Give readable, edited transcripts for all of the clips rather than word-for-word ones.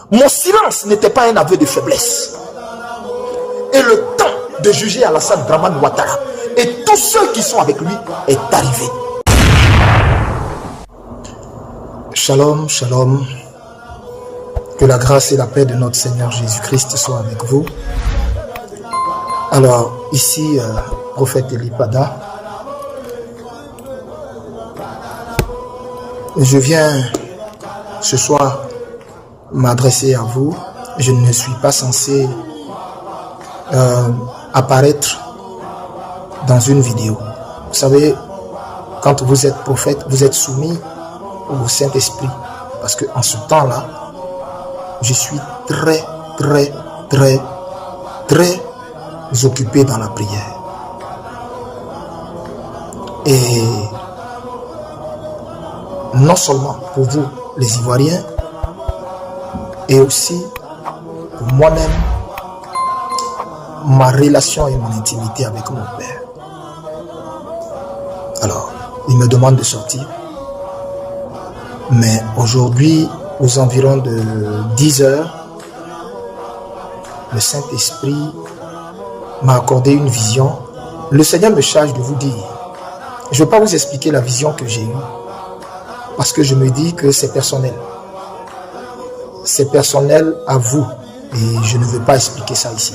Mon silence n'était pas un aveu de faiblesse. Et le temps de juger Alassane Dramane Ouattara et tous ceux qui sont avec lui est arrivé. Shalom, shalom. Que la grâce et la paix de notre Seigneur Jésus-Christ soient avec vous. Alors, ici, prophète Elipada, je viens ce soir m'adresser à vous. Je ne suis pas censé apparaître dans une vidéo. Vous savez, quand vous êtes prophète, vous êtes soumis au Saint-Esprit. Parce qu'en ce temps-là, je suis très occupé dans la prière. Et non seulement pour vous, les Ivoiriens, et aussi pour moi-même, ma relation et mon intimité avec mon Père. Alors, il me demande de sortir. Mais aujourd'hui, aux environs de 10 heures, le Saint-Esprit m'a accordé une vision. Le Seigneur me charge de vous dire. Je ne vais pas vous expliquer la vision que j'ai eue. Parce que je me dis que c'est personnel. C'est personnel à vous. Et je ne veux pas expliquer ça ici.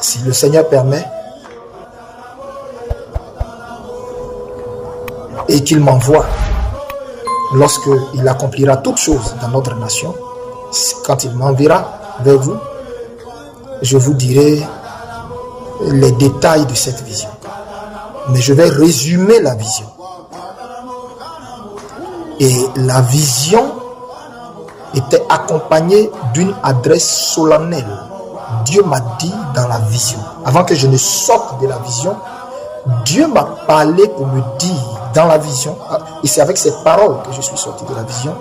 Si le Seigneur permet, et qu'il m'envoie lorsqu'il accomplira toutes choses dans notre nation, quand il m'enverra vers vous, je vous dirai les détails de cette vision. Mais je vais résumer la vision. Et la vision était accompagnée d'une adresse solennelle. Dieu m'a dit dans la vision, avant que je ne sorte de la vision, Dieu m'a parlé pour me dire dans la vision, et c'est avec ces paroles que je suis sorti de la vision,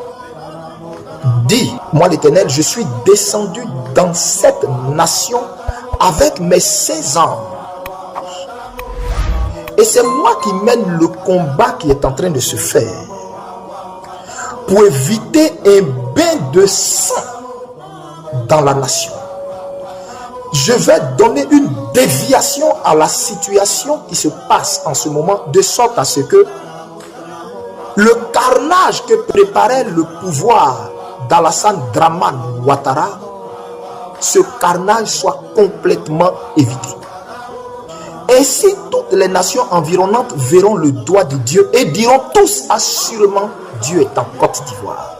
dis, moi l'Éternel, je suis descendu dans cette nation avec mes 16 ans. Et c'est moi qui mène le combat qui est en train de se faire pour éviter un bain de sang dans la nation. Je vais donner une déviation à la situation qui se passe en ce moment, de sorte à ce que le carnage que préparait le pouvoir d'Alassane Dramane Ouattara, ce carnage soit complètement évité. Ainsi, toutes les nations environnantes verront le doigt de Dieu et diront tous assurément, Dieu est en Côte d'Ivoire.